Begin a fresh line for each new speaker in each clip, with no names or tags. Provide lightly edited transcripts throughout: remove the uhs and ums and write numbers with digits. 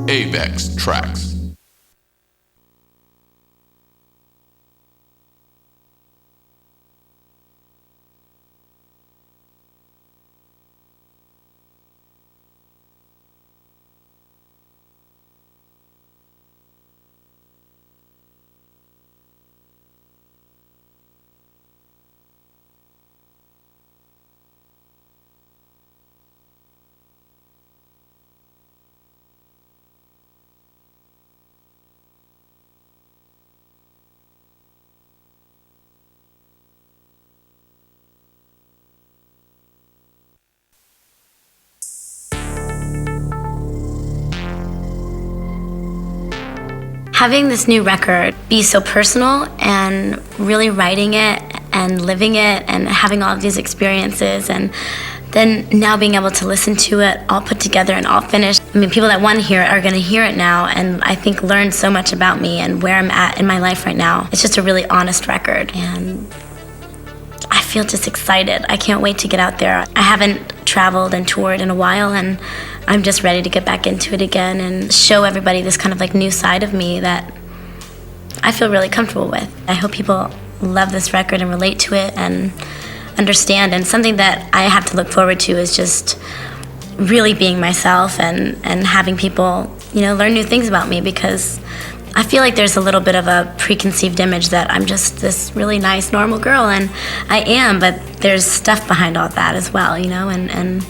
enjoyxx tracks.
Having this new record be so personal and really writing it and living it and having all of these experiences and then now being able to listen to it all put together and all finished. I mean, people that want to hear it are going to hear it now and I think learn so much about me and where I'm at in my life right now. It's just a really honest record and I feel just excited. I can't wait to get out there. I haven't traveled and toured in a while and I'm just ready to get back into it again and show everybody this kind of like new side of me that I feel really comfortable with. I hope people love this record and relate to it and understand. And something that I have to look forward to is just really being myself and having people, you know, learn new things about me because I feel like there's a little bit of a preconceived image that I'm just this really nice, normal girl, and I am, but there's stuff behind all that as well, you know, and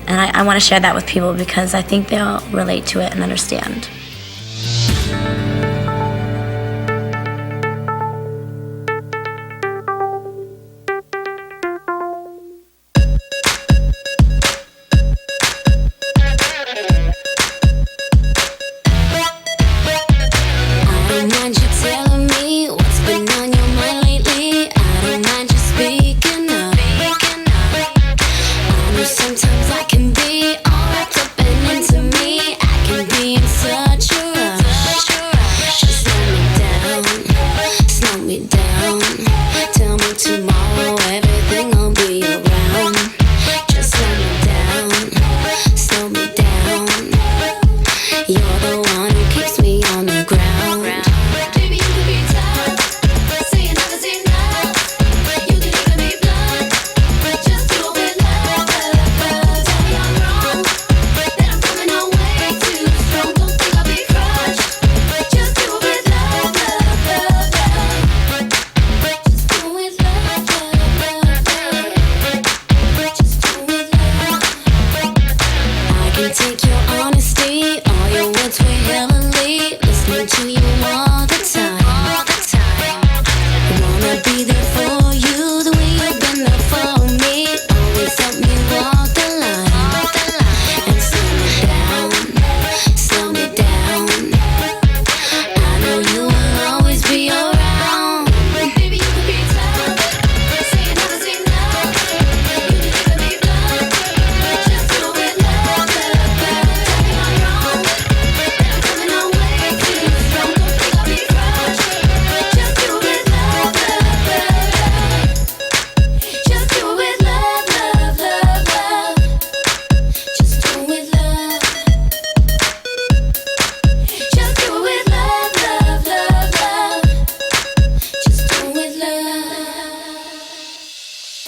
I want to share that with people because I think they'll relate to it and understand.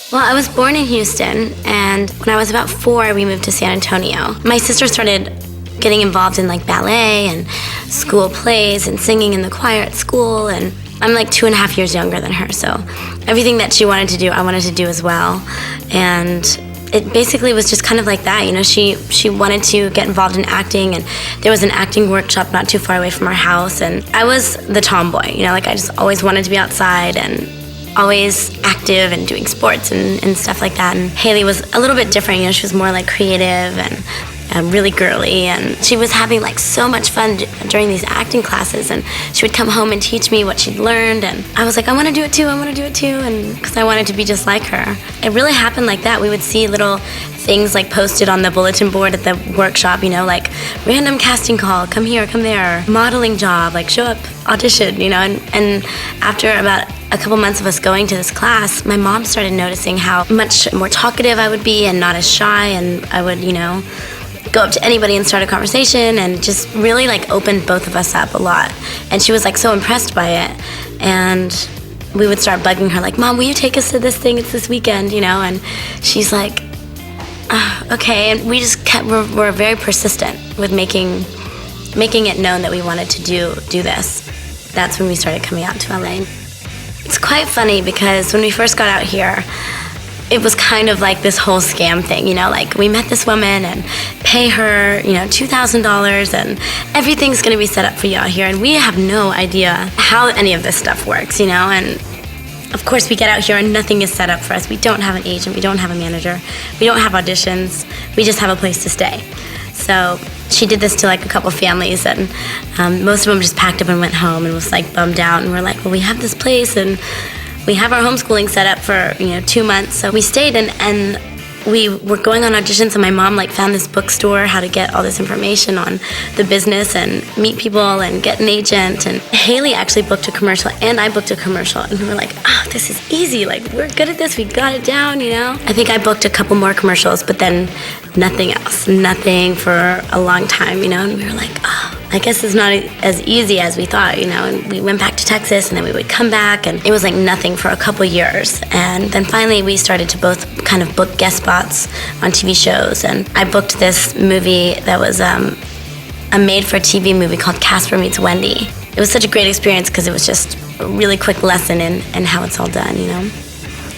Well, I was born in Houston, and when I was about 4, we moved to San Antonio. My sister started getting involved in like ballet and school plays and singing in the choir at school, and I'm like 2.5 years younger than her, so everything that she wanted to do, I wanted to do as well. And it basically was just kind of like that, you know, she wanted to get involved in acting, and there was an acting workshop not too far away from our house, and I was the tomboy, you know, like I just always wanted to be outside and always active and doing sports and stuff like that. And Haley was a little bit different, you know, she was more like creative and really girly, and she was having like so much fun during these acting classes, and she would come home and teach me what she'd learned, and I was like, I want to do it too, and because I wanted to be just like her. It really happened like that. We would see little things like posted on the bulletin board at the workshop, you know, like random casting call, come here, come there, modeling job, like show up, audition, you know, and after about a couple months of us going to this class, my mom started noticing how much more talkative I would be and not as shy, and I would, you know, go up to anybody and start a conversation, and just really like opened both of us up a lot. And she was like so impressed by it. And we would start bugging her like, Mom, will you take us to this thing? It's this weekend, you know? And she's like, okay. And we just we're very persistent with making it known that we wanted to do this. That's when we started coming out to LA. It's quite funny because when we first got out here, it was kind of like this whole scam thing, you know, like we met this woman and pay her, you know, $2,000 and everything's gonna be set up for you out here. And we have no idea how any of this stuff works, you know, and of course we get out here and nothing is set up for us. We don't have an agent, we don't have a manager, we don't have auditions, we just have a place to stay. So she did this to like a couple families, and most of them just packed up and went home and was like bummed out, and we're like, well, we have this place and we have our homeschooling set up for 2 months. So we stayed and we were going on auditions, and my mom like found this bookstore, how to get all this information on the business and meet people and get an agent. And Haley actually booked a commercial and I booked a commercial, and we were like, oh, this is easy, like we're good at this, we got it down, you know. I think I booked a couple more commercials, but then nothing else, nothing for a long time, you know. And we were like, oh, I guess it's not as easy as we thought, you know. And we went back to Texas, and then we would come back, and it was like nothing for a couple years. And then finally we started to both kind of book guest spots on TV shows. And I booked this movie that was a made-for-TV movie called Casper Meets Wendy. It was such a great experience because it was just a really quick lesson in how it's all done, you know.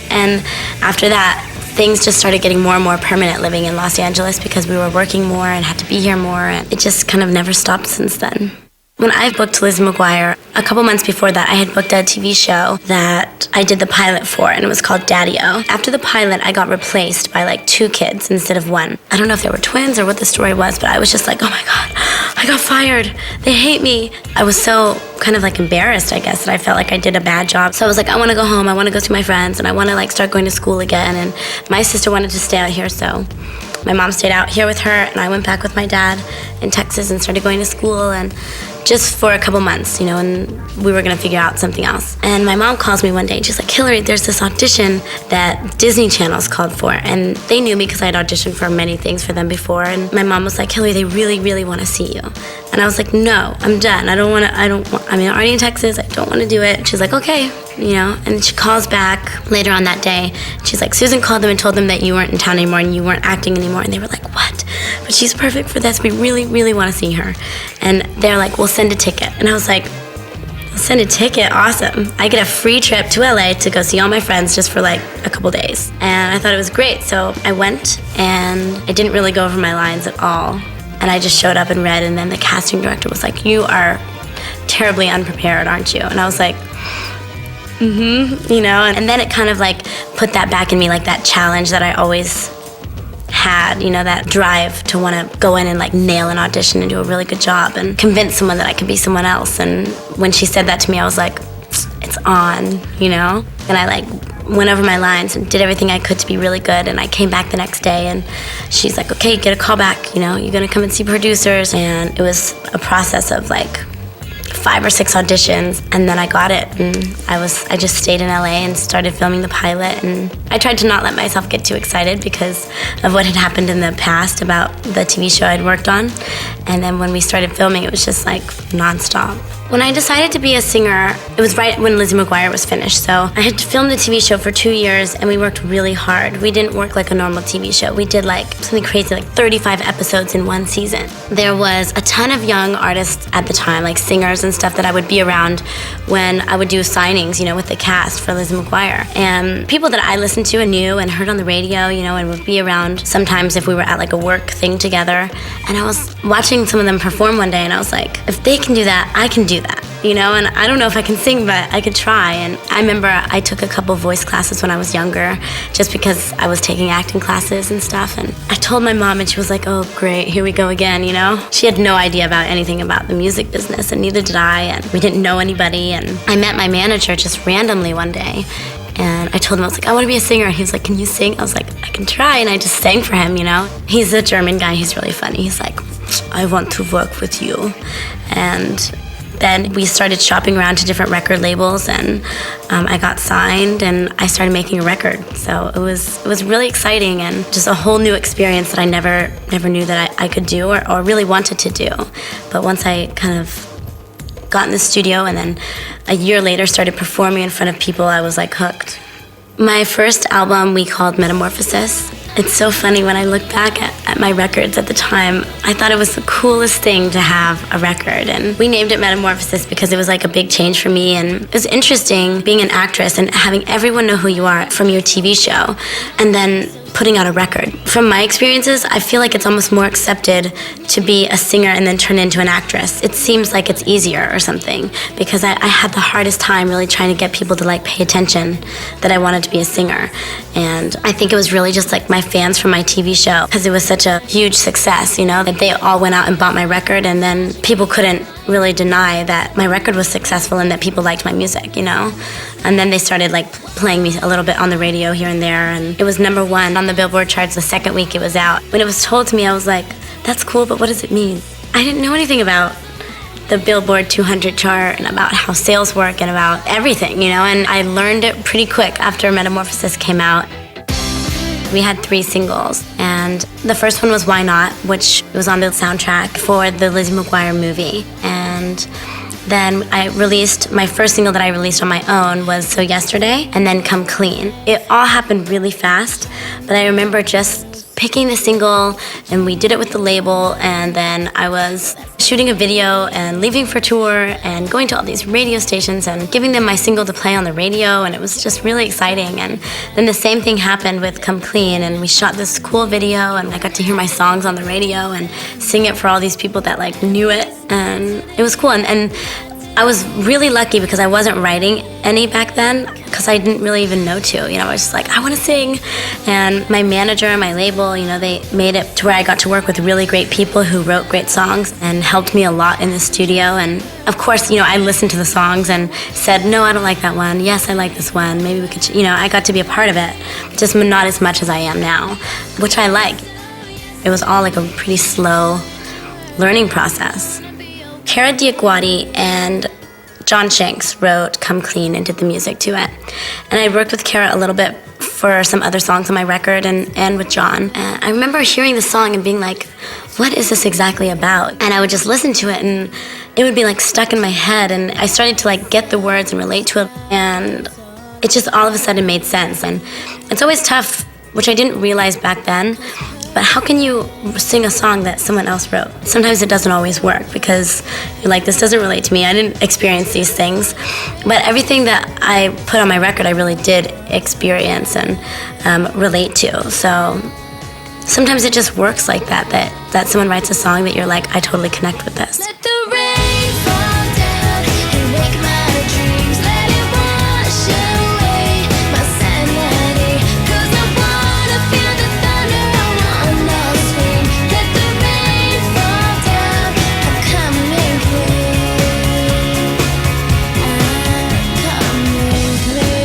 And after that, things just started getting more and more permanent living in Los Angeles because we were working more and had to be here more, and it just kind of never stopped since then. When I booked Lizzie McGuire, a couple months before that, I had booked a TV show that I did the pilot for, and it was called Daddy-O. After the pilot, I got replaced by like 2 kids instead of 1. I don't know if they were twins or what the story was, but I was just like, oh my God, I got fired. They hate me. I was so kind of like embarrassed, I guess, that I felt like I did a bad job. So I was like, I want to go home. I want to go see my friends, and I want to like start going to school again. And my sister wanted to stay out here, so my mom stayed out here with her, and I went back with my dad in Texas and started going to school, and just for a couple months, you know, and we were gonna figure out something else. And my mom calls me one day and she's like, Hilary, there's this audition that Disney Channel's called for. And they knew me because I'd auditioned for many things for them before. And my mom was like, Hilary, they really, really wanna see you. And I was like, no, I'm done. I'm already in Texas, I don't wanna do it. She's like, okay, you know, and she calls back later on that day. She's like, Susan called them and told them that you weren't in town anymore and you weren't acting anymore. And they were like, what? But she's perfect for this. We really, really want to see her. And they're like, we'll send a ticket. And I was like, send a ticket? Awesome. I get a free trip to LA to go see all my friends just for like a couple days. And I thought it was great. So I went, and I didn't really go over my lines at all. And I just showed up and read, and then the casting director was like, you are terribly unprepared, aren't you? And I was like, you know, and then it kind of like put that back in me, like that challenge that I always had, you know, that drive to want to go in and like nail an audition and do a really good job and convince someone that I could be someone else. And when she said that to me, I was like, it's on, you know? And I like went over my lines and did everything I could to be really good. And I came back the next day, and she's like, okay, get a call back, you know, you're gonna come and see producers. And it was a process of like 5 or 6 auditions, and then I got it, and I just stayed in LA and started filming the pilot. And I tried to not let myself get too excited because of what had happened in the past about the TV show I'd worked on. And then when we started filming, it was just like nonstop. When I decided to be a singer, it was right when Lizzie McGuire was finished. So I had filmed the TV show for 2 years, and we worked really hard. We didn't work like a normal TV show. We did like something crazy, like 35 episodes in one season. There was a ton of young artists at the time, like singers and stuff, that I would be around when I would do signings, you know, with the cast for Lizzie McGuire. And people that I listened to and knew and heard on the radio, you know, and would be around sometimes if we were at like a work thing together. And I was watching some of them perform one day, and I was like, if they can do that, I can do that, you know. And I don't know if I can sing, but I could try. And I remember I took a couple voice classes when I was younger, just because I was taking acting classes and stuff. And I told my mom, and she was like, oh great, here we go again, you know. She had no idea about anything about the music business, and neither did I, and we didn't know anybody. And I met my manager just randomly one day, and I told him, I was like, I want to be a singer. And he was like, can you sing? I was like, I can try. And I just sang for him, you know. He's a German guy, he's really funny. He's like, I want to work with you. And then we started shopping around to different record labels, and I got signed, and I started making a record. So it was really exciting and just a whole new experience that I never knew that I could do or really wanted to do. But once I kind of got in the studio and then a year later started performing in front of people, I was like hooked. My first album we called Metamorphosis. It's so funny when I look back at my records at the time, I thought it was the coolest thing to have a record. And we named it Metamorphosis because it was like a big change for me. And it was interesting being an actress and having everyone know who you are from your TV show and then putting out a record. From my experiences, I feel like it's almost more accepted to be a singer and then turn into an actress. It seems like it's easier or something because I had the hardest time really trying to get people to like pay attention that I wanted to be a singer. And I think it was really just like my fans from my TV show because it was such a huge success, you know, that they all went out and bought my record, and then people couldn't really deny that my record was successful and that people liked my music, you know? And then they started like playing me a little bit on the radio here and there, and it was #1 on the Billboard charts the second week it was out. When it was told to me, I was like, that's cool, but what does it mean? I didn't know anything about the Billboard 200 chart and about how sales work and about everything, you know? And I learned it pretty quick after Metamorphosis came out. We had 3 singles, and the first one was Why Not, which was on the soundtrack for the Lizzie McGuire movie. And then my first single that I released on my own was So Yesterday, and then Come Clean. It all happened really fast, but I remember just picking the single, and we did it with the label, and then I was shooting a video and leaving for tour and going to all these radio stations and giving them my single to play on the radio, and it was just really exciting. And then the same thing happened with Come Clean, and we shot this cool video, and I got to hear my songs on the radio and sing it for all these people that like knew it, and it was cool. And I was really lucky because I wasn't writing any back then because I didn't really even know to. You know, I was just like, I want to sing. And my manager and my label, you know, they made it to where I got to work with really great people who wrote great songs and helped me a lot in the studio. And of course, you know, I listened to the songs and said, no, I don't like that one. Yes, I like this one. Maybe we could, you know, I got to be a part of it, just not as much as I am now, which I like. It was all like a pretty slow learning process. Kara Diaguati and John Shanks wrote Come Clean and did the music to it. And I worked with Kara a little bit for some other songs on my record and with John. And I remember hearing the song and being like, what is this exactly about? And I would just listen to it and it would be like stuck in my head, and I started to like get the words and relate to it, and it just all of a sudden made sense. And it's always tough, which I didn't realize back then, but how can you sing a song that someone else wrote? Sometimes it doesn't always work because you're like, this doesn't relate to me. I didn't experience these things. But everything that I put on my record, I really did experience and relate to. So sometimes it just works like that someone writes a song that you're like, I totally connect with this.
Let the rain fall down and make my dreams. Let it wash away my sanity. 'Cause I wanna feel the thunder, I wanna scream. Let the rain fall down, I'm coming clean. I'm coming clean.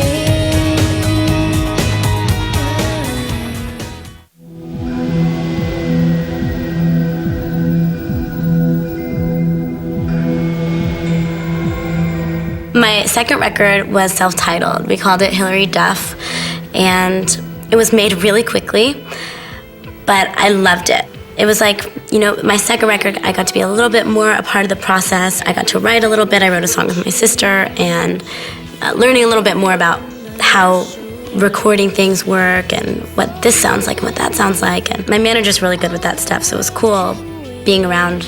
My second record was self-titled. We called it Hilary, Duff, and it was made really quickly, but I loved it. It was like, you know, my second record, I got to be a little bit more a part of the process. I got to write a little bit. I wrote a song with my sister, and learning a little bit more about how recording things work and what this sounds like and what that sounds like. And my manager's really good with that stuff, so it was cool being around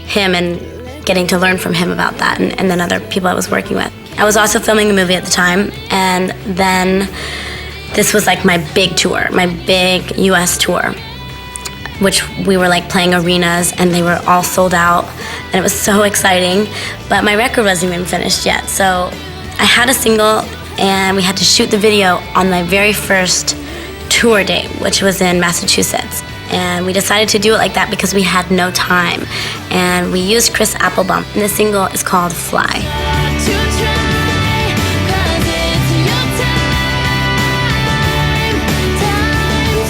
him and getting to learn from him about that, and then other people I was working with. I was also filming a movie at the time, and then this was like my big tour, my big US tour, which we were like playing arenas and they were all sold out, and it was so exciting, but my record wasn't even finished yet. So I had a single and we had to shoot the video on my very first tour date, which was in Massachusetts. And we decided to do it like that because we had no time. And we used Chris Applebaum. And the single is called Fly.
To try, 'cause it's your time to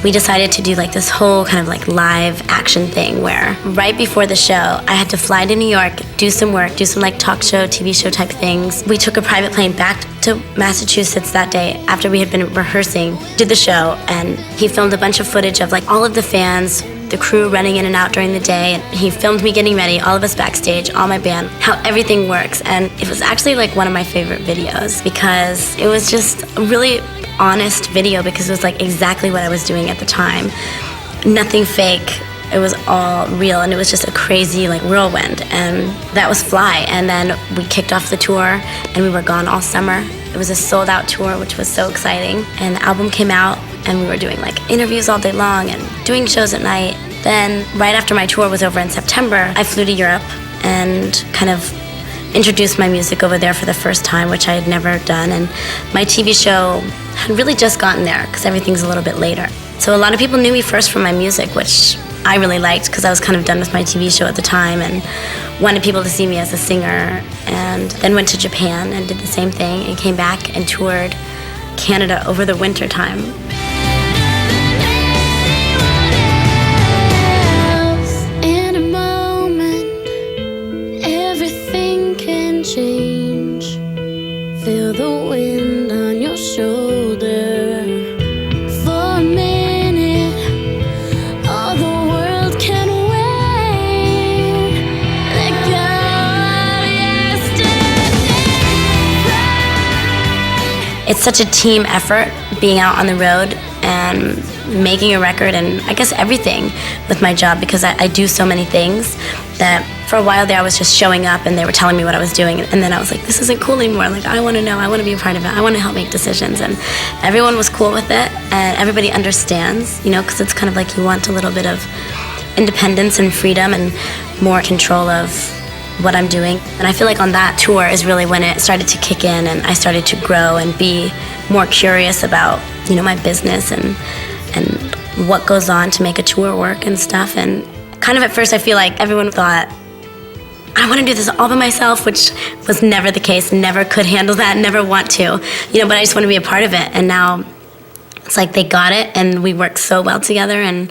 fly.
we decided to do like this whole kind of like live action thing where right before the show, I had to fly to New York, do some work, do some like talk show, TV show type things. We took a private plane back to Massachusetts that day after we had been rehearsing, did the show, and he filmed a bunch of footage of like all of the fans, the crew running in and out during the day. He filmed me getting ready, all of us backstage, all my band, how everything works. And it was actually like one of my favorite videos because it was just a really honest video because it was like exactly what I was doing at the time. Nothing fake. It was all real, and it was just a crazy like whirlwind. And that was Fly. And then we kicked off the tour and we were gone all summer. It was a sold out tour, which was so exciting. And the album came out and we were doing like interviews all day long and doing shows at night. Then right after my tour was over in September, I flew to Europe and kind of introduced my music over there for the first time, which I had never done. And my TV show had really just gotten there because everything's a little bit later. So a lot of people knew me first from my music, which I really liked because I was kind of done with my TV show at the time and wanted people to see me as a singer. And then went to Japan and did the same thing and came back and toured Canada over the winter time.
In a moment, everything can change. Feel the wind on your shoulder. For a minute, all the world can wait. Let go of yesterday.
It's such a team effort being out on the road and making a record and I guess everything with my job because I do so many things that for a while there I was just showing up and they were telling me what I was doing, and then I was like, this isn't cool anymore. Like, I want to know, I want to be a part of it, I want to help make decisions. And everyone was cool with it and everybody understands, you know, because it's kind of like you want a little bit of independence and freedom and more control of what I'm doing. And I feel like on that tour is really when it started to kick in and I started to grow and be more curious about, you know, my business and what goes on to make a tour work and stuff. And kind of at first I feel like everyone thought I want to do this all by myself, which was never the case, never could handle that, never want to, you know, but I just want to be a part of it. And now it's like they got it and we work so well together and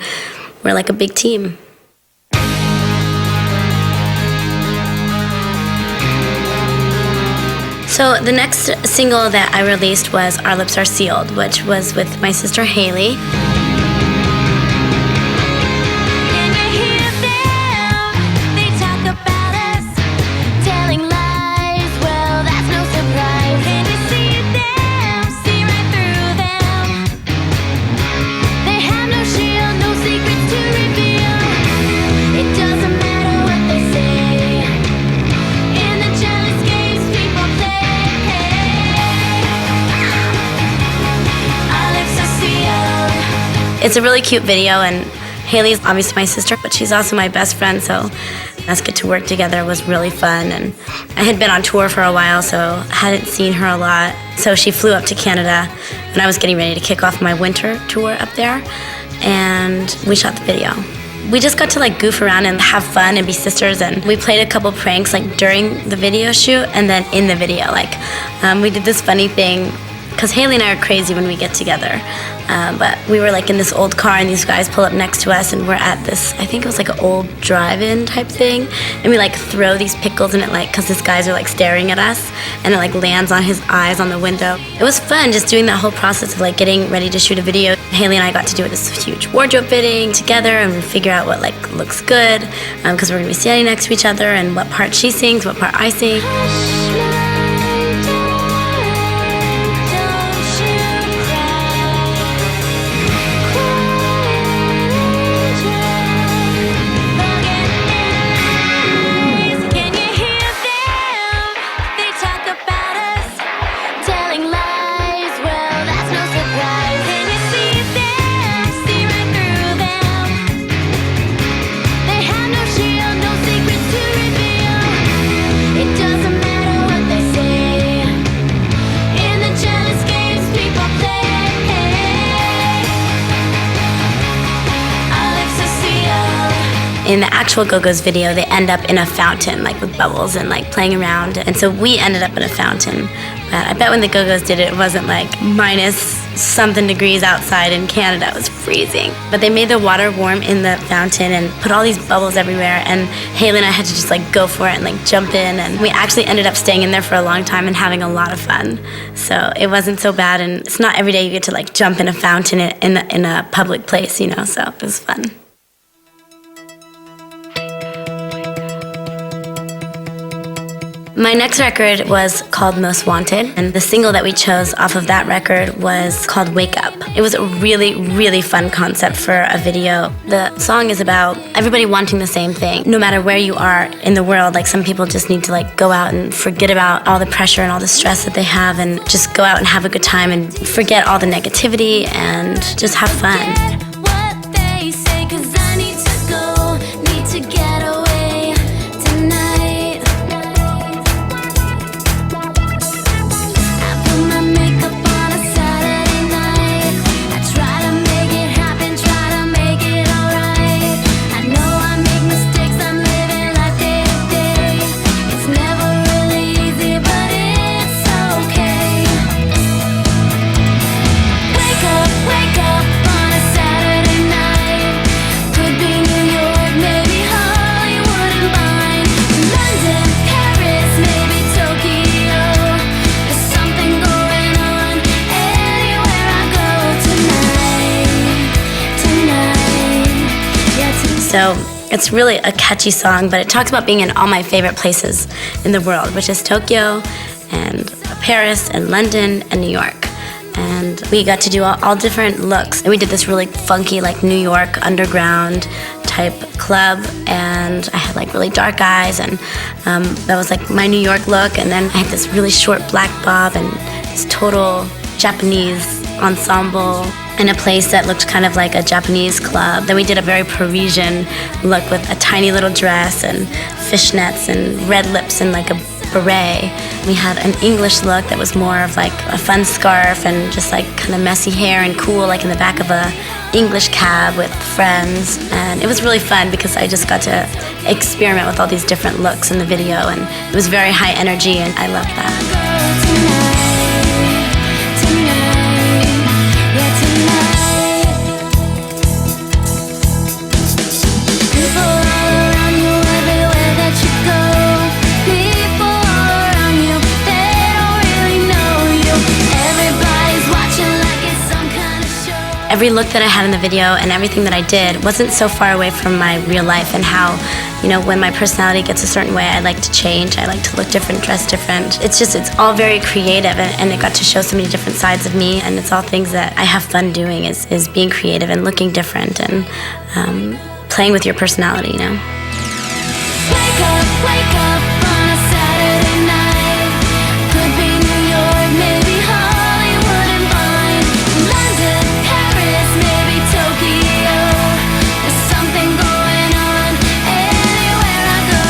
we're like a big team. So the next single that I released was Our Lips Are Sealed, which was with my sister Haley. It's a really cute video, and Haley's obviously my sister, but she's also my best friend, so us get to work together was really fun. And I had been on tour for a while, so hadn't seen her a lot. So she flew up to Canada, and I was getting ready to kick off my winter tour up there, and we shot the video. We just got to like goof around and have fun and be sisters, and we played a couple pranks like during the video shoot and then in the video. Like we did this funny thing, because Haley and I are crazy when we get together. But we were like in this old car and these guys pull up next to us and we're at this, I think it was like an old drive-in type thing. And we like throw these pickles in it, like, because these guys are like staring at us, and it like lands on his eyes on the window. It was fun just doing that whole process of like getting ready to shoot a video. Haley and I got to do this huge wardrobe fitting together and we figure out what like looks good, because we're gonna be standing next to each other and what part she sings, what part I sing. In the actual Go-Go's video, they end up in a fountain, like with bubbles and like playing around. And so we ended up in a fountain. But I bet when the Go-Go's did it, it wasn't like minus something degrees outside in Canada. It was freezing. But they made the water warm in the fountain and put all these bubbles everywhere. And Haley and I had to just like go for it and like jump in. And we actually ended up staying in there for a long time and having a lot of fun. So it wasn't so bad. And it's not every day you get to like jump in a fountain in a public place, you know, so it was fun. My next record was called Most Wanted, and the single that we chose off of that record was called Wake Up. It was a really, really fun concept for a video. The song is about everybody wanting the same thing. No matter where you are in the world, like some people just need to like go out and forget about all the pressure and all the stress that they have and just go out and have a good time and forget all the negativity and just have fun.
What they say, 'cause I need to go, need to get away tonight. I put my makeup on a Saturday night. I try to make it happen, try to make it alright. I know I make mistakes, I'm living life day to day. It's never really easy, but it's okay. Wake up on a Saturday night. Could be New York, maybe Hollywood and Vine. London, Paris, maybe Tokyo. There's something going on anywhere I go tonight. Yeah, tonight.
So it's really a catchy song, but it talks about being in all my favorite places in the world, which is Tokyo and Paris and London and New York. And we got to do all different looks. And we did this really funky, like New York underground type club. And I had like really dark eyes, and that was like my New York look. And then I had this really short black bob and this total Japanese ensemble in a place that looked kind of like a Japanese club. Then we did a very Parisian look with a tiny little dress and fishnets and red lips and like a beret. We had an English look that was more of like a fun scarf and just like kind of messy hair and cool, like in the back of a English cab with friends. And it was really fun because I just got to experiment with all these different looks in the video, and it was very high energy, and I loved that. Every look that I had in the video and everything that I did wasn't so far away from my real life, and how, you know, when my personality gets a certain way, I like to change. I like to look different, dress different. It's all very creative, and it got to show so many different sides of me, and it's all things that I have fun doing, is being creative and looking different and playing with your personality, you know?
Wake up on a Saturday night. Could be New York, maybe Hollywood and Vine. London, Paris, maybe Tokyo. There's something going on anywhere I go.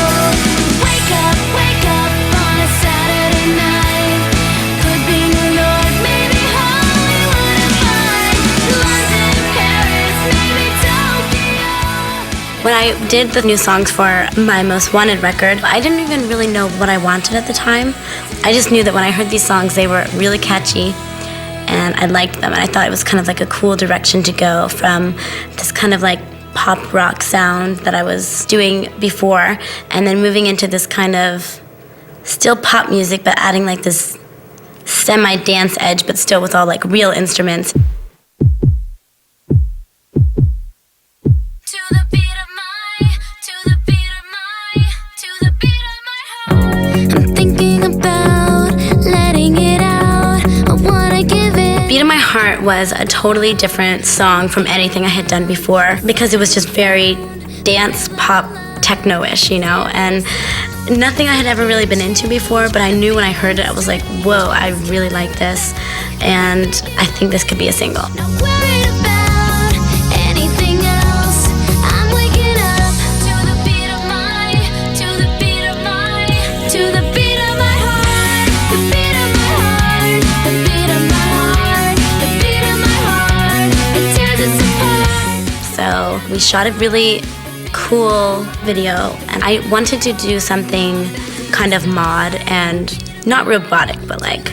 Wake up on a Saturday night. Could be New York, maybe Hollywood and Vine. London, Paris, maybe Tokyo.
When I did the new songs for my Most Wanted record, I didn't even really know what I wanted at the time. I just knew that when I heard these songs, they were really catchy, and I liked them, and I thought it was kind of like a cool direction to go from this kind of like pop rock sound that I was doing before, and then moving into this kind of still pop music, but adding like this semi-dance edge, but still with all like real instruments.
To the beat of my, to the beat of my, to the beat of my heart. I'm thinking about letting it out. I wanna give it.
Beat of My Heart was a totally different song from anything I had done before, because it was just very dance, pop, techno-ish, you know, and nothing I had ever really been into before, but I knew when I heard it, I was like, whoa, I really like this, and I think this could be a single.
Not worried about anything else. I'm waking up to the beat of my, to the beat of my, to the beat of my heart. The beat of my heart, the beat of my heart, the beat of my heart. It tears us apart.
So we shot a really cool video, and I wanted to do something kind of mod and not robotic, but like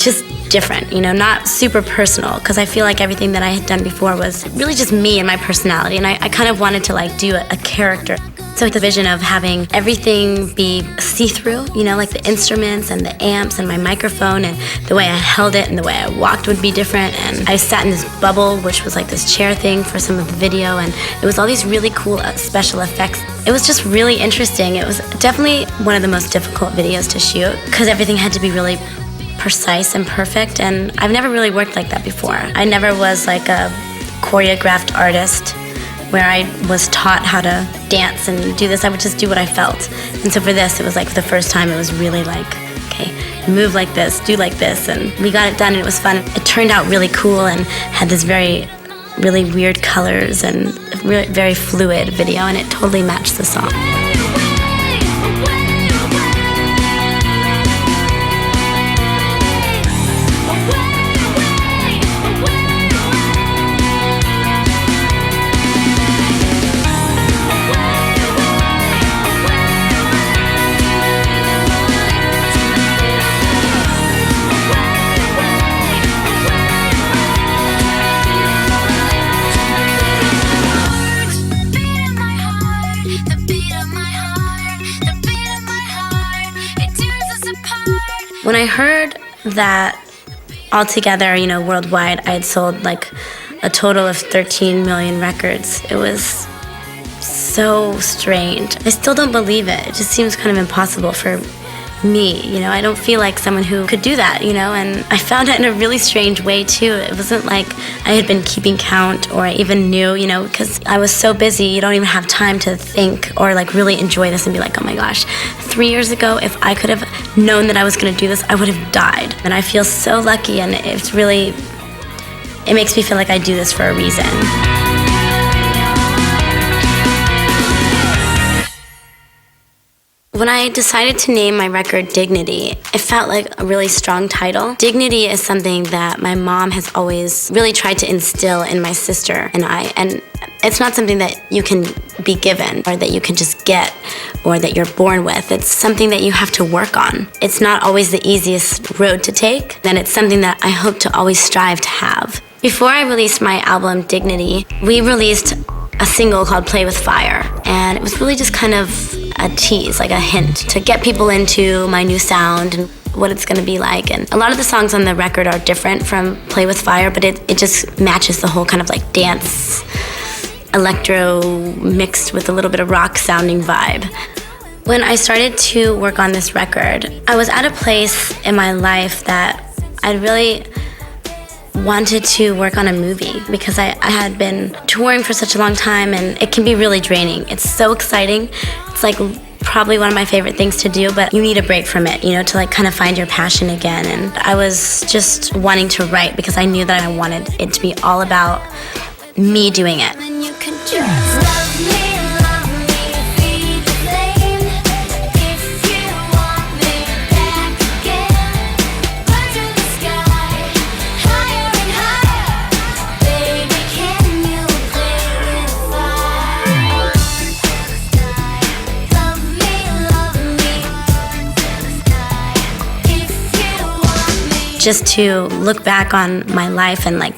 just different, not super personal, because I feel like everything that I had done before was really just me and my personality, and I kind of wanted to do a character. So the vision of having everything be see-through, like the instruments and the amps and my microphone, and the way I held it and the way I walked would be different. And I sat in this bubble, which was like this chair thing for some of the video, and it was all these really cool special effects. It was just really interesting. It was definitely one of the most difficult videos to shoot, because everything had to be really precise and perfect, and I've never really worked like that before. I never was like a choreographed artist where I was taught how to dance and do this. I would just do what I felt. And so for this, it was like the first time it was really like, okay, move like this, do like this, and we got it done, and it was fun. It turned out really cool and had this really weird colors and very fluid video, and it totally matched the song. When I heard that altogether, worldwide, I had sold like a total of 13 million records, it was so strange. I still don't believe it. It just seems kind of impossible for me, I don't feel like someone who could do that, and I found it in a really strange way too. It wasn't like I had been keeping count or I even knew, because I was so busy, you don't even have time to think or like really enjoy this and be like, oh my gosh, 3 years ago, if I could have known that I was going to do this, I would have died. And I feel so lucky, and it makes me feel like I do this for a reason. When I decided to name my record Dignity, it felt like a really strong title. Dignity is something that my mom has always really tried to instill in my sister and I, and it's not something that you can be given or that you can just get or that you're born with. It's something that you have to work on. It's not always the easiest road to take, and it's something that I hope to always strive to have. Before I released my album Dignity, we released a single called Play With Fire, and it was really just kind of a tease, like a hint to get people into my new sound and what it's gonna be like. And a lot of the songs on the record are different from Play With Fire, but it just matches the whole kind of like dance, electro mixed with a little bit of rock sounding vibe. When I started to work on this record, I was at a place in my life that I really wanted to work on a movie, because I had been touring for such a long time, and it can be really draining. It's so exciting. It's like probably one of my favorite things to do, but you need a break from it, to like kind of find your passion again. And I was just wanting to write because I knew that I wanted it to be all about me doing it.
And you can just love me, feed the flame. If you want me back again, burn through the sky, higher and higher. Baby, can you play with fire? Love me, burn through the sky. If you want me.
Just to look back on my life and like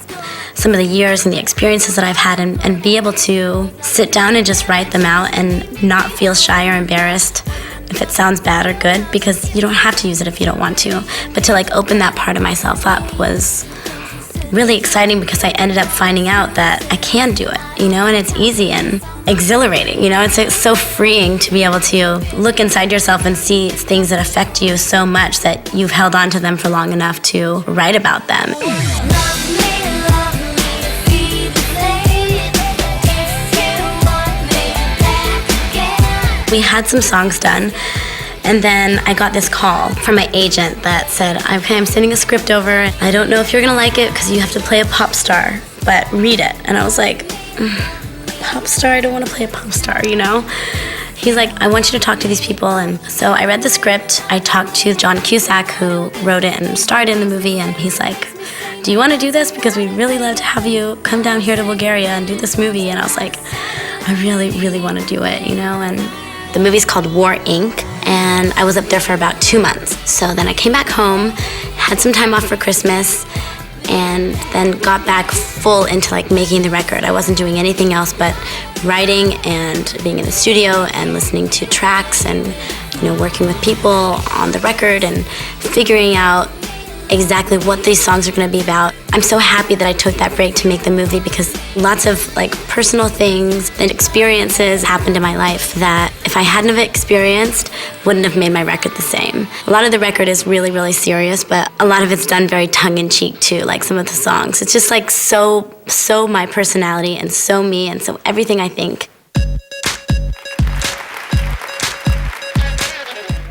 some of the years and the experiences that I've had, and be able to sit down and just write them out and not feel shy or embarrassed if it sounds bad or good, because you don't have to use it if you don't want to. But to like open that part of myself up was really exciting, because I ended up finding out that I can do it, and it's easy and exhilarating, it's so freeing to be able to look inside yourself and see things that affect you so much that you've held on to them for long enough to write about them. We had some songs done, and then I got this call from my agent that said, okay, I'm sending a script over. I don't know if you're gonna like it because you have to play a pop star, but read it. And I was like, pop star? I don't want to play a pop star, He's like, I want you to talk to these people. And so I read the script. I talked to John Cusack, who wrote it and starred in the movie, and he's like, do you want to do this? Because we'd really love to have you come down here to Bulgaria and do this movie. And I was like, I really, really want to do it, And the movie's called War Inc., and I was up there for about 2 months. So then I came back home, had some time off for Christmas, and then got back full into like making the record. I wasn't doing anything else but writing and being in the studio and listening to tracks and, you know, working with people on the record and figuring out exactly what these songs are going to be about. I'm so happy that I took that break to make the movie, because lots of like personal things and experiences happened in my life that if I hadn't have experienced, wouldn't have made my record the same. A lot of the record is really, really serious, but a lot of it's done very tongue-in-cheek too, like some of the songs. It's just like so my personality and so me and so everything I think.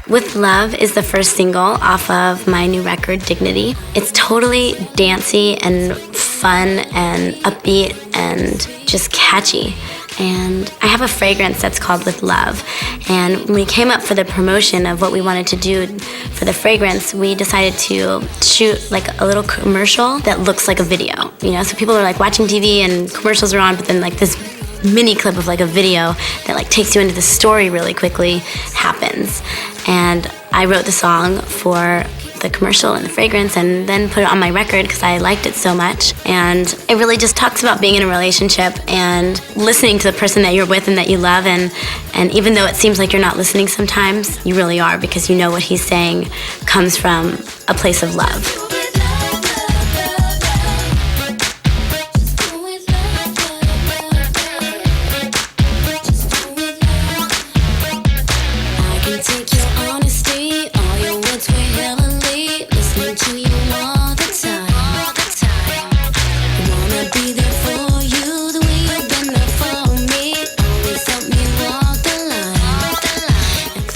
With Love is the first single off of my new record, Dignity. It's totally dancey and fun and upbeat and just catchy. And I have a fragrance that's called With Love. And when we came up for the promotion of what we wanted to do for the fragrance, we decided to shoot like a little commercial that looks like a video. You know, so people are like watching TV and commercials are on, but then like this mini clip of like a video that like takes you into the story really quickly happens. And I wrote the song for the commercial and the fragrance and then put it on my record because I liked it so much. And it really just talks about being in a relationship and listening to the person that you're with and that you love, and even though it seems like you're not listening sometimes, you really are, because you know what he's saying comes from a place of love.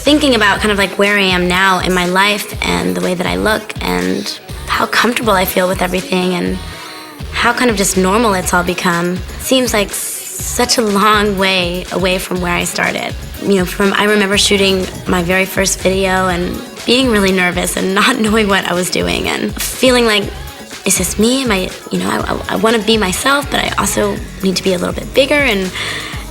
Thinking about kind of like where I am now in my life and the way that I look and how comfortable I feel with everything and how kind of just normal it's all become seems like such a long way away from where I started. You know, I remember shooting my very first video and being really nervous and not knowing what I was doing and feeling like, is this me? Am I, you know, I want to be myself, but I also need to be a little bit bigger, and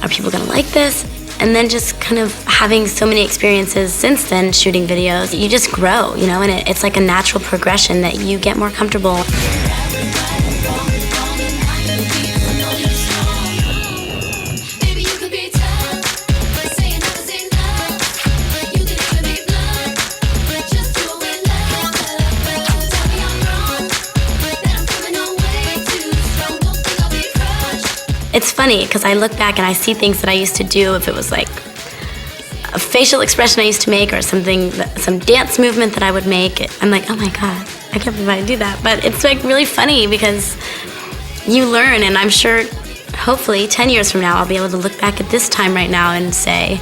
are people going to like this? And then just kind of having so many experiences since then shooting videos, you just grow, you know, and it's like a natural progression that you get more comfortable. It's funny because I look back and I see things that I used to do, if it was like a facial expression I used to make or something, some dance movement that I would make. I'm like, oh my God, I can't believe I do that. But it's like really funny because you learn, and I'm sure hopefully 10 years from now I'll be able to look back at this time right now and say,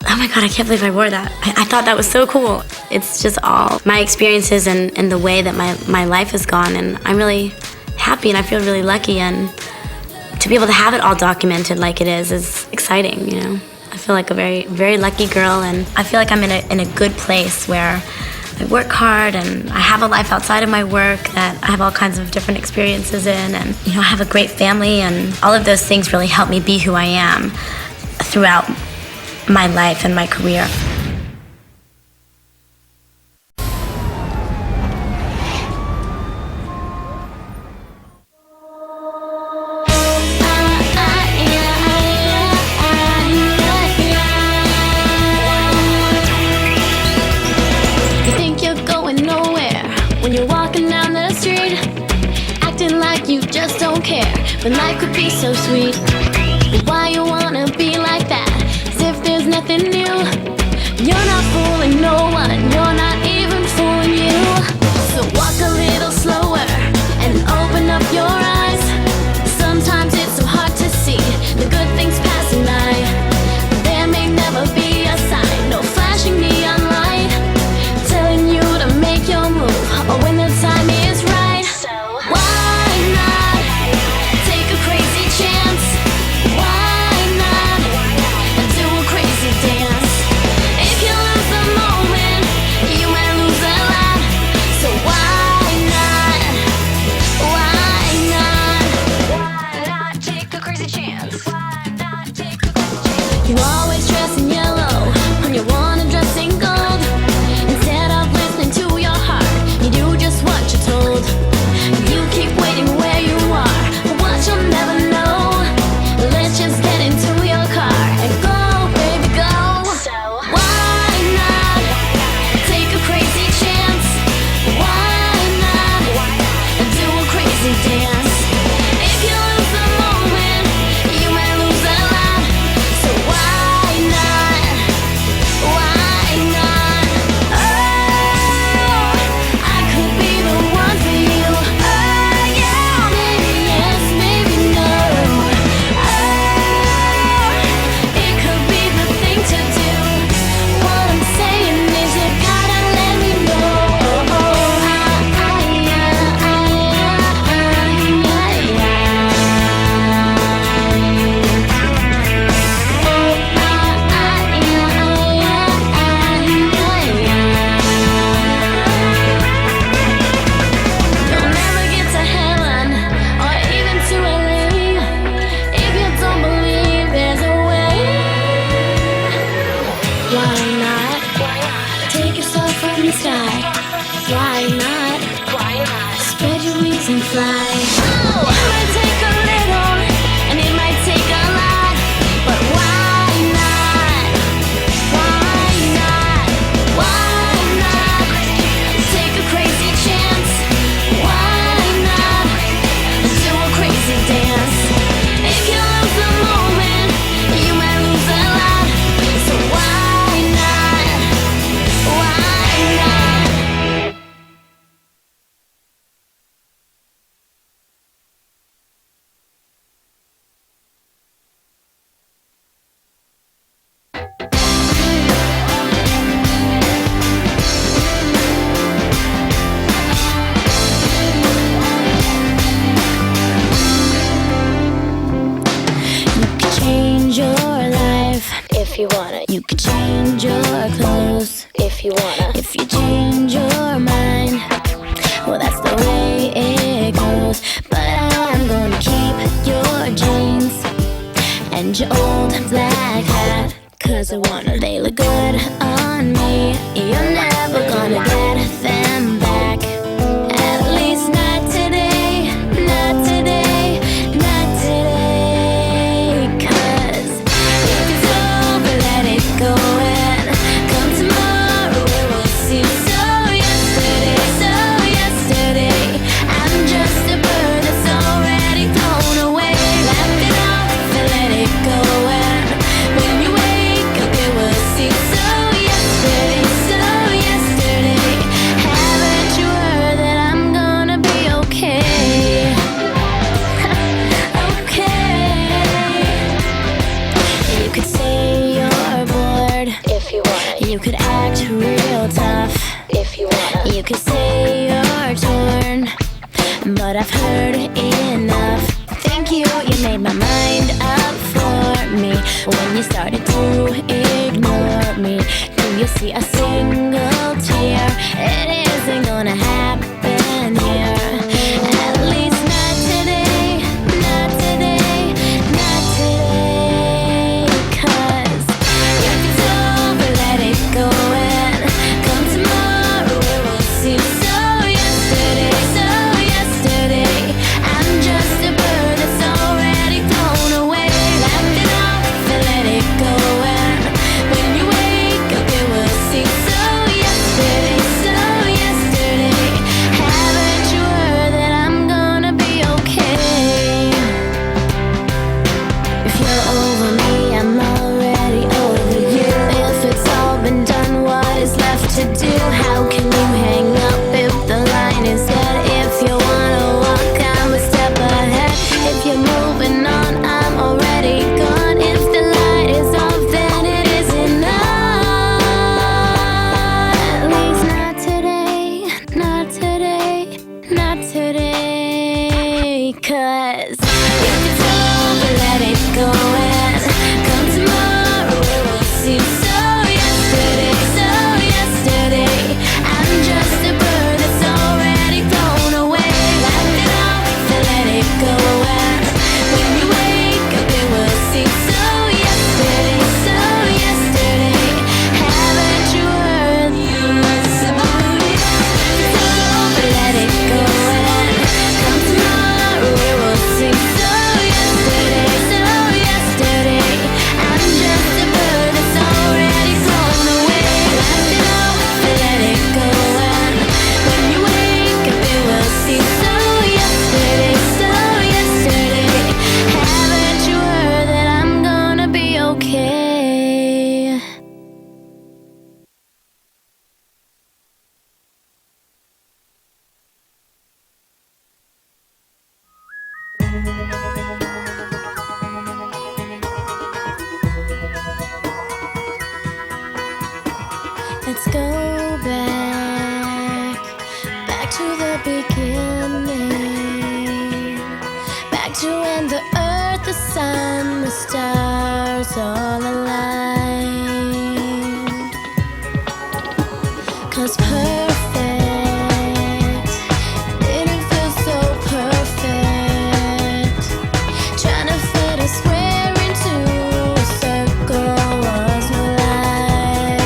oh my God, I can't believe I wore that. I thought that was so cool. It's just all my experiences and the way that my life has gone, and I'm really happy and I feel really lucky, and to be able to have it all documented like it is exciting, you know. I feel like a very, very lucky girl, and I feel like I'm in a good place where I work hard and I have a life outside of my work that I have all kinds of different experiences in, and, you know, I have a great family, and all of those things really help me be who I am throughout my life and my career.
When you're walking down the street, acting like you just don't care, when life could be so sweet. But why you wanna be like that, as if there's nothing new? You're not fooling no one, you're not even fooling you. So walk a little slower and open up your eyes. Sometimes it's so hard to see the good things passing by. There may never be a sign, no flashing neon light telling you to make your move, or when the time is right. So why not take a crazy chance? Why not
Why not? Take it slow from the start. Why not? Spread your wings and fly. It might take a little, and it might take a lot, but why not? Why not? Why not? Take a crazy chance. Why not? Do a crazy dance. If you lose the moment, you might lose a lot. So why not? Why not? You could change your life if you wanna. You could change your clothes if you wanna. If you change your mind, well, that's the way it goes. But I'm gonna keep your jeans and your old black hat, 'cause I wanna. They look good on me. You're never gonna get them back. At least not today, not today, not today. 'Cause if it's over, let it go and come tomorrow, we will see. So yesterday, I'm just a bird that's already flown away. Laugh it off and let it go, and when you wake up, it will see. So yesterday, haven't you heard that I'm gonna be okay? Okay. You could say you're bored if you want. You could act real tough if you want. You could say you're torn, but I've heard enough. Thank you, you made my mind up for me. When you started to ignore me, do you see a single tear? It isn't gonna happen here. At least not today, not today, not today. 'Cause if it's over, let it go and come tomorrow, we will see. So yesterday, I'm just a bird that's already flown away. Laugh it off and let it go, and when you wake up, you will see. So yesterday, haven't you heard that I'm gonna be okay? If you're over me, I'm already over you. If it's all been done, what is left to do? How can you hang up if the line is dead? If you wanna walk, I'm a step ahead. If you're moving on, I'm already gone. If the light is off, then it isn't on. At least not today, not today, not today. 'Cause if it's over, let it go and come tomorrow, we will see. So yesterday, I'm just a bird that's already flown away. Laugh it off and let it go, and when you wake up, you will see. So yesterday, haven't you heard? You must have it. It's over, let it go and come tomorrow, we will see. So yesterday, I'm just a bird that's already flown away. Laugh it off and let it go, and when you wake up, you will see. So yesterday, haven't you heard that I'm gonna be okay? Let's go back to the beginning, back to when the earth, the sun, the stars all aligned. 'Cause perfect didn't feel so perfect. Trying to fit a square into a circle was no lie.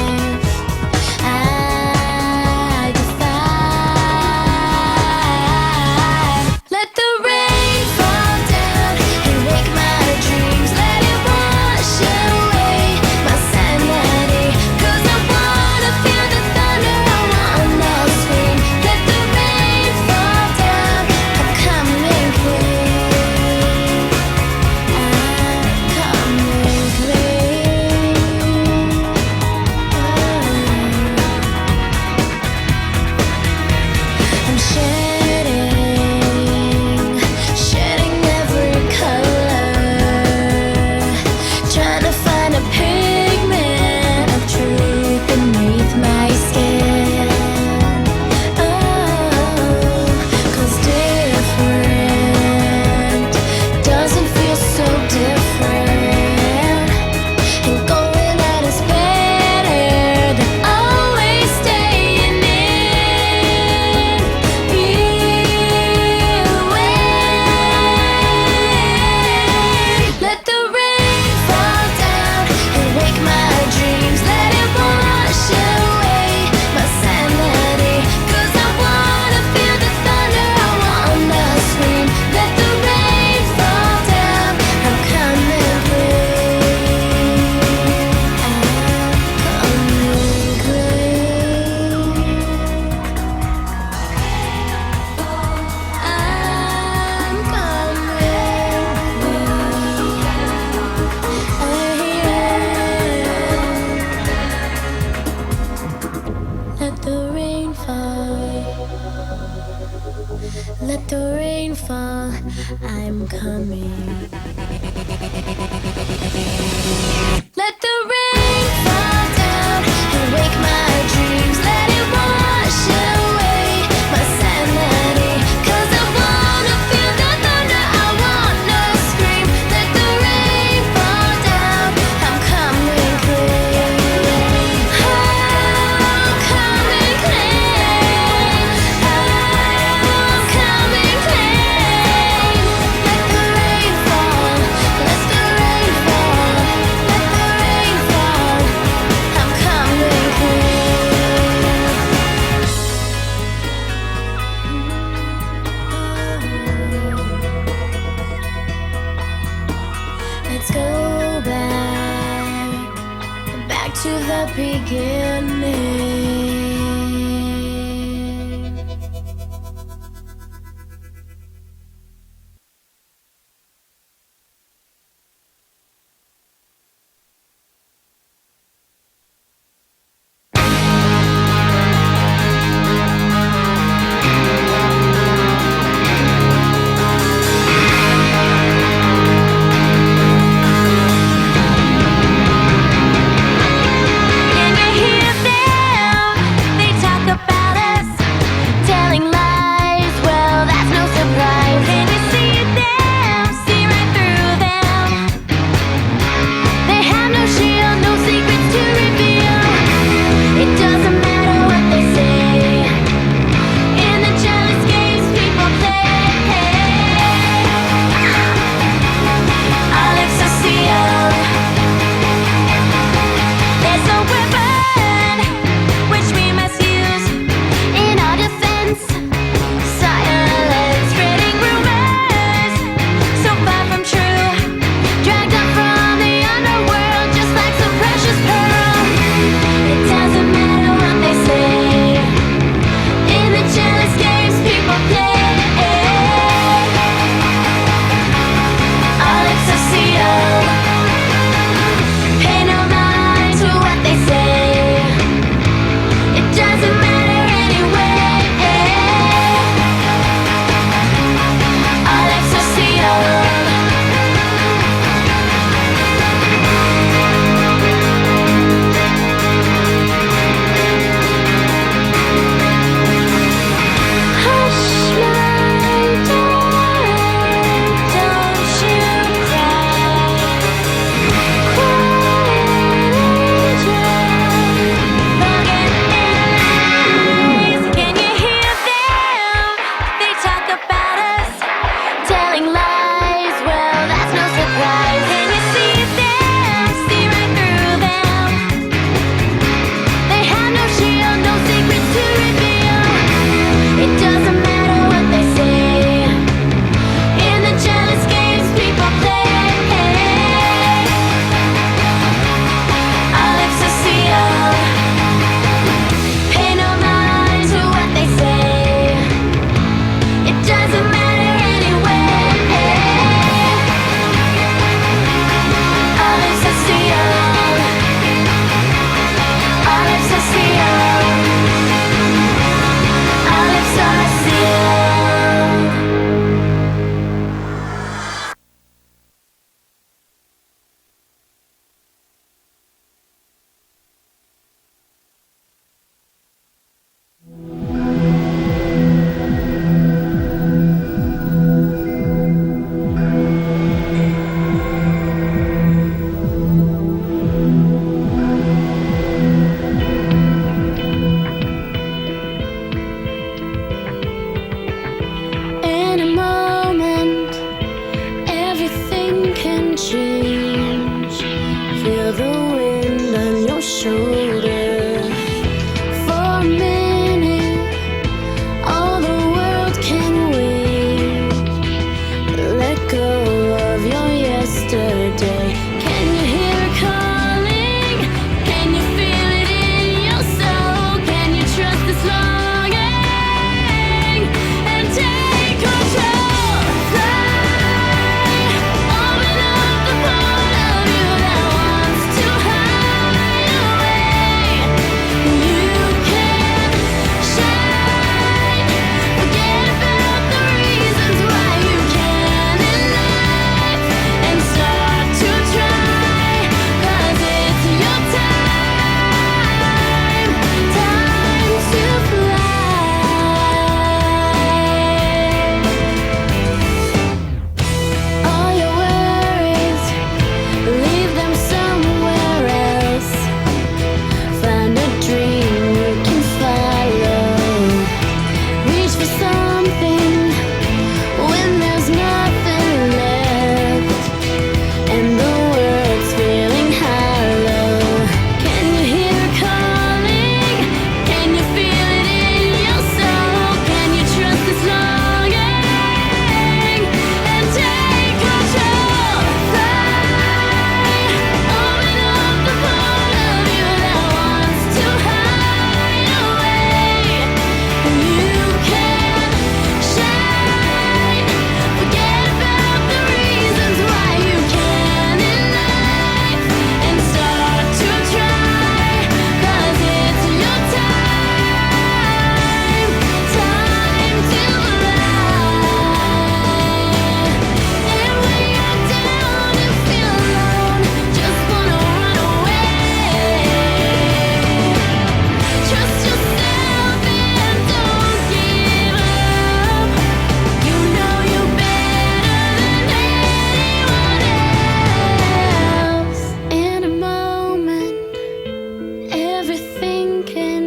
Let the rain fall, I'm coming. Let the rain fall down and wake my dreams. Let it wash away my sanity. 'Cause I wanna feel the thunder, I wanna scream. Let the rain fall down, I'm coming clean. I'm coming clean. I'm coming clean. Let the rain fall, let the rain fall, let the rain fall. I'm coming clean. Let's go back to the beginning. Can you hear them? They talk about us, telling lies. Well, that's no surprise. Can you see them? See right through them. They have no shield, no secrets to reveal. It doesn't matter what they say. In the jealous games people play, our lips are sealed. There's a weapon which we must use in our defense. Silence, spreading rumors so far from true. Dragged up from the underworld just like some precious pearl. It doesn't matter what they say. In the jealous games people play, our lips are sealed. Pay no mind to what they say. It doesn't matter anyway. Our lips are sealed. Hush, my darling, don't you cry. Can you hear them? They talk about us, telling lies. Well, that's no surprise. Can you see them? See right through them. They have no shield, no secrets to reveal. It doesn't matter what they say. In the jealous games people play, our lips are sealed. Pay no mind to what they say. It doesn't matter anyway. Our lips are sealed. Our lips are sealed. Our lips are sealed. In a moment, everything can change. Feel the wind on your shoulder. For a minute, all the world can wait. Let go of your yesterday. Can you hear it calling? Can you feel it in your soul? Can you trust this longing and take control? Fly, open up the part of you that wants to hide away.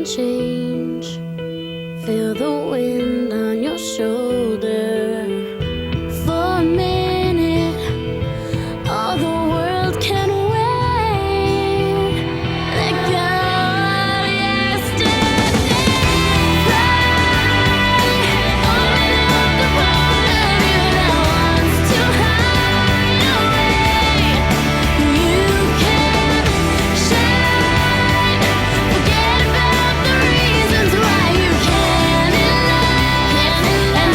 can change. Feel the wind on your shoulder. For a minute, all the world can wait. Let go of yesterday. Cry, open up the part of you that wants to hide away. You can shine. Forget about the reasons why you can't in love and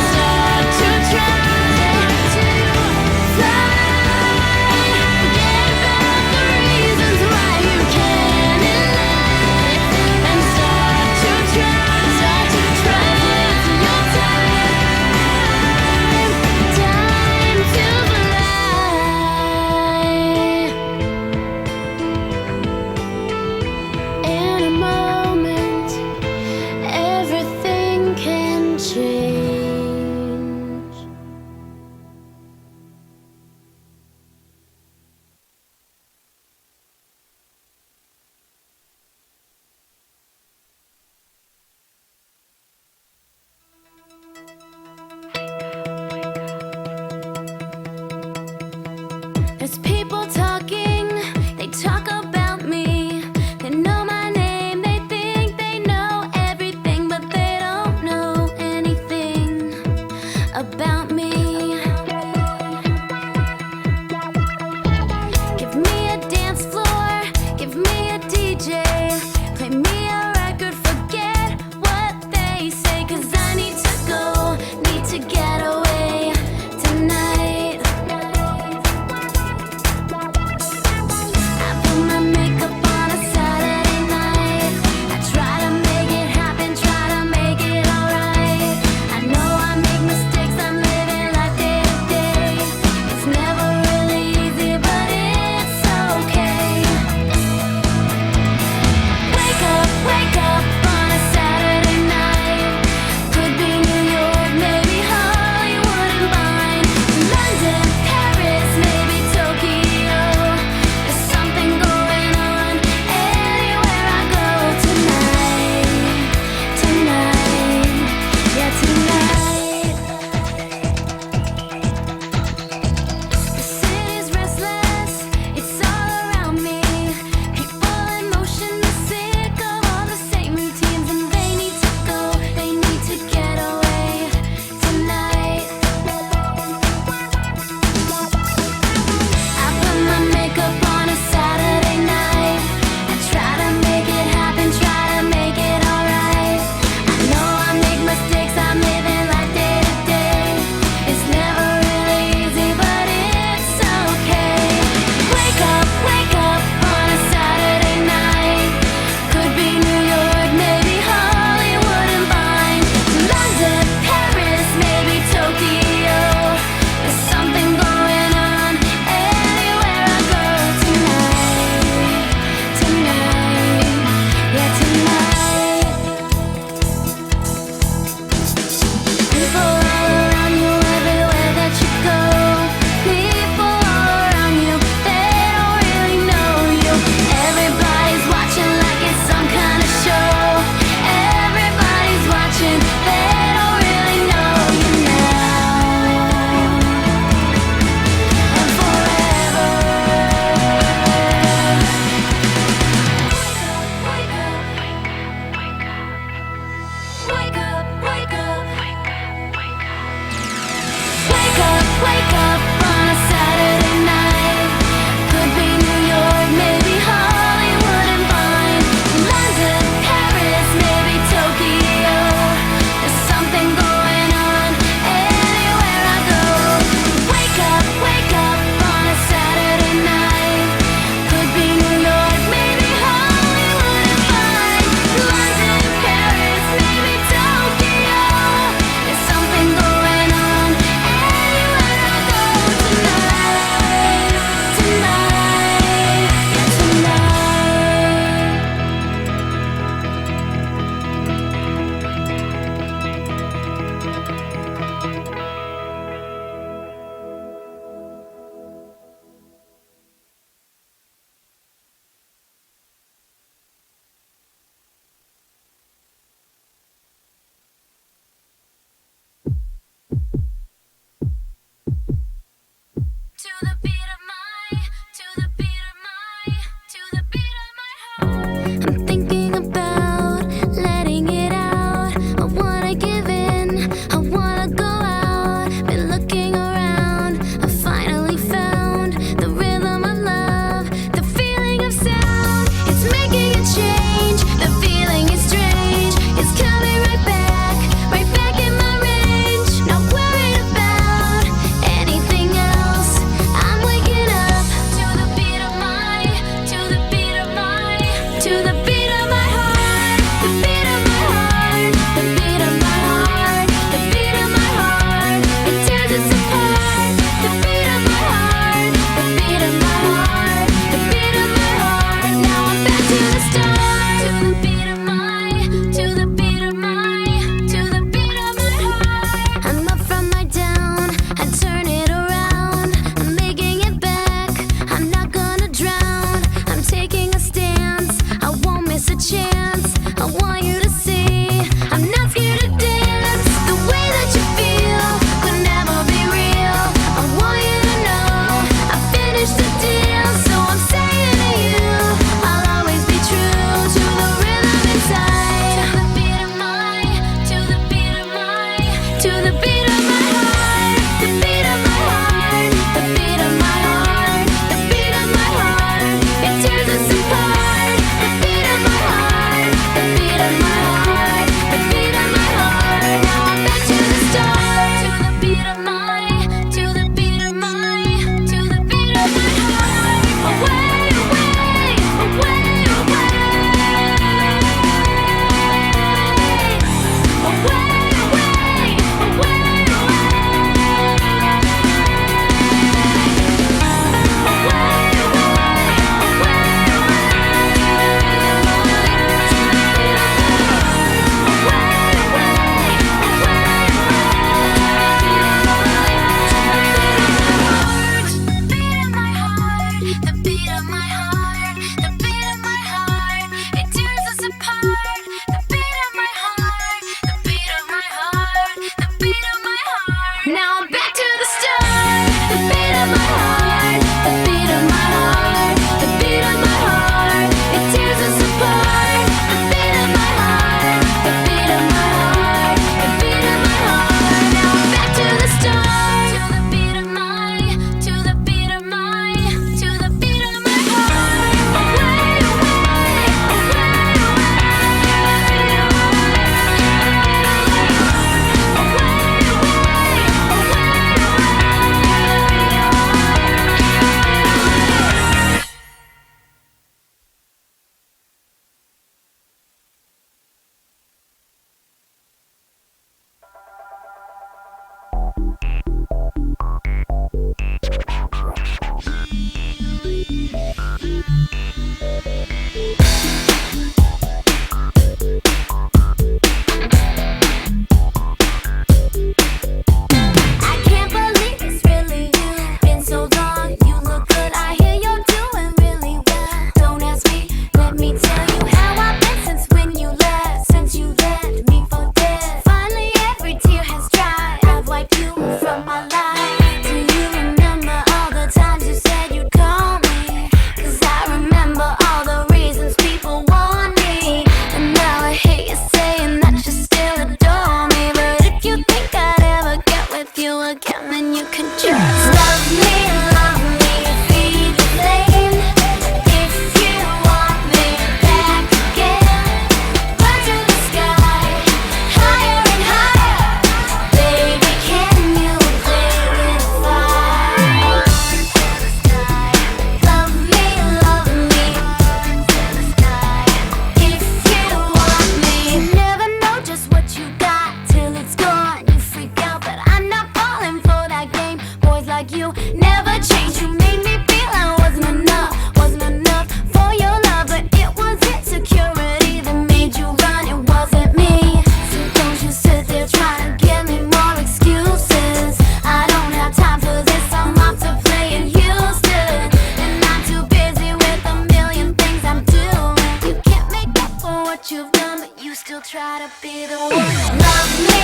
what you've done, but you still try to be the one. Love me,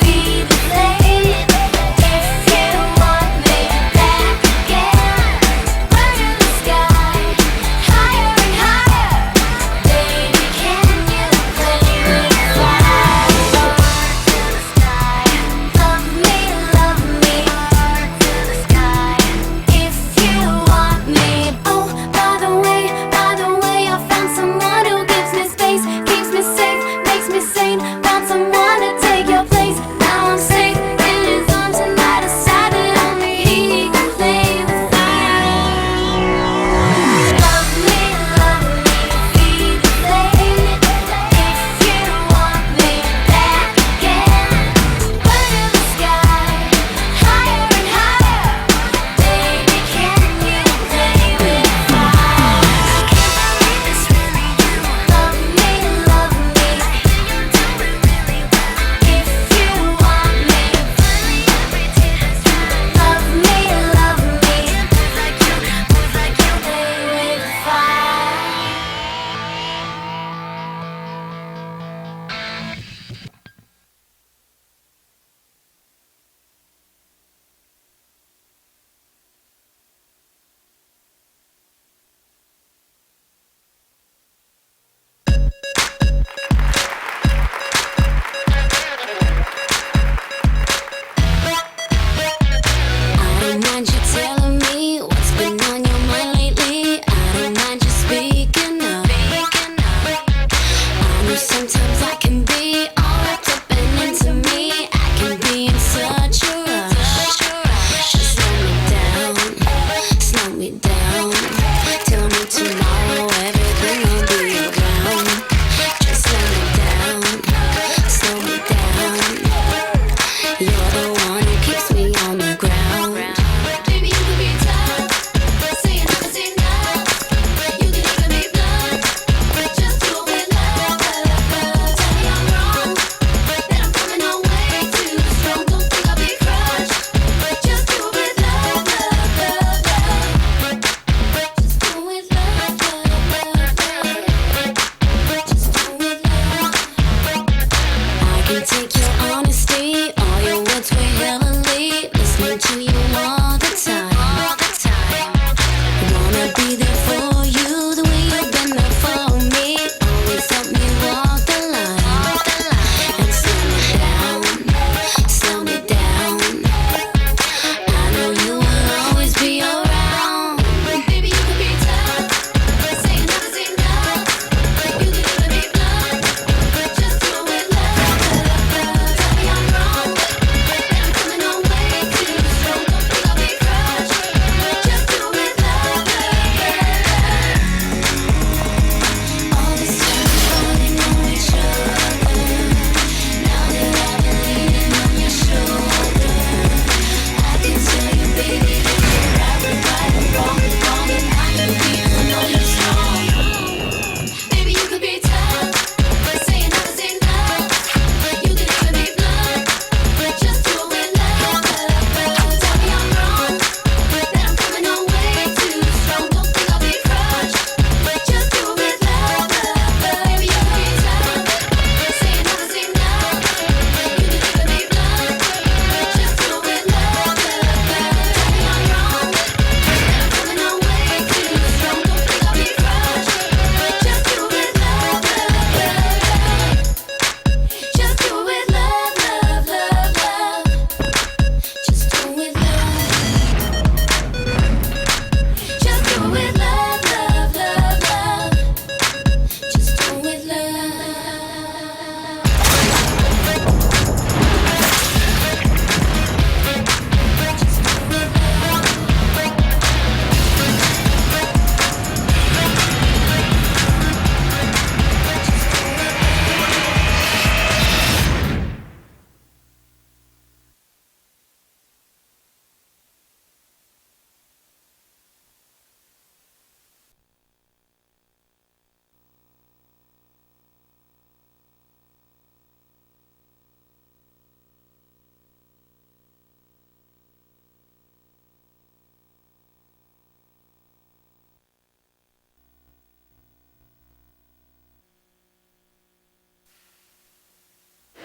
feed the flame. If you want me back again, burn in the sky, higher and higher. Baby, can you play with fire? To the sky. Love me, to the sky. If you want me. Oh, by the way, I found someone who gives me space, keeps me safe, makes me sane. Found someone to take your place. Now I'm safe in his arms, and I decided only he can play with fire. Love me, feed the flame. If you want me back again, burn in the sky, higher and higher. Baby, can you play with fire? I can't believe it's really you. Love me, I hear you do it really well. If you want me, finally every tear has dried. Love me, move like you, play with fire. I don't mind you telling me what's been on your mind lately. I don't mind you speaking up. I know sometimes I can be all wrapped up and into me. I can be in such a rush. Just slow me down. Tell me tomorrow everything will be around. Just slow me down. You're the one who keeps me on the ground. Baby, you can be tough, say it never say enough. You can even be blunt, just do it with love.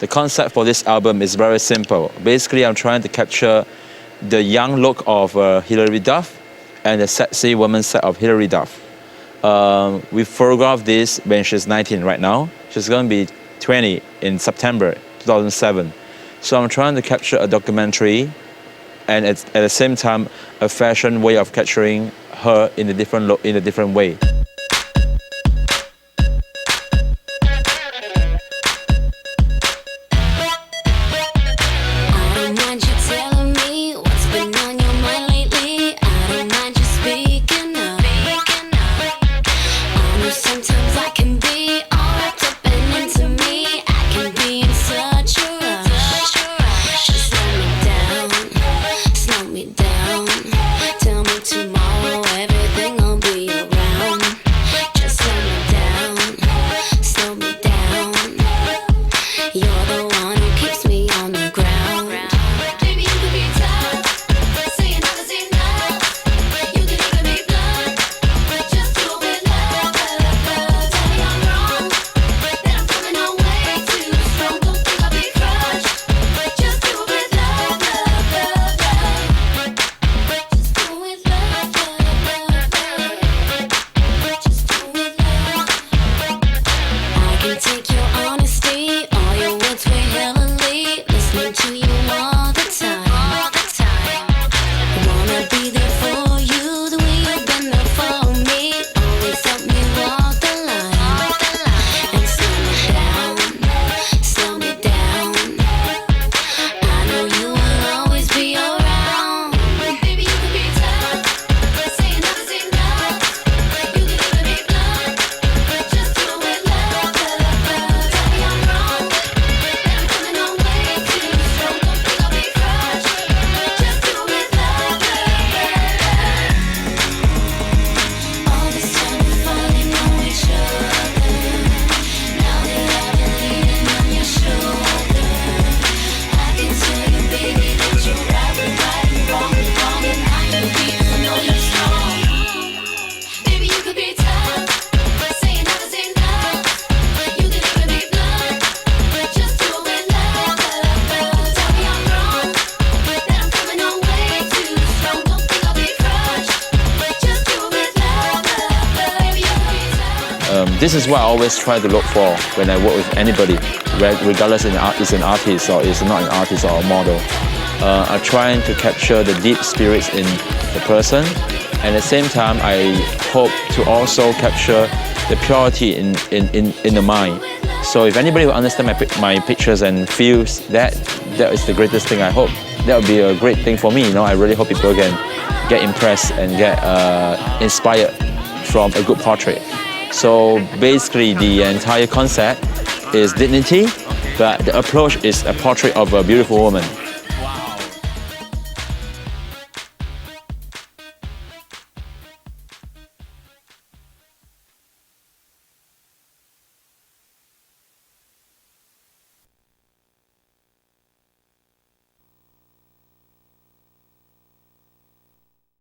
The concept for this album is very simple. Basically, I'm trying to capture the young look of Hilary Duff and the sexy woman side of Hilary Duff. We photographed this when she's 19 right now. She's going to be 20 in September 2007. So I'm trying to capture a documentary and at the same time a fashion way of capturing her in a different look, in a different way. This is what I always try to look for when I work with anybody, regardless it's an artist or it's not an artist or a model. I'm trying to capture the deep spirits in the person, and at the same time I hope to also capture the purity in the mind. So if anybody will understand my pictures and feels that is the greatest thing, I hope that would be a great thing for me. I really hope people can get impressed and get inspired from a good portrait. So basically the entire concept is dignity, but the approach is a portrait of a beautiful woman.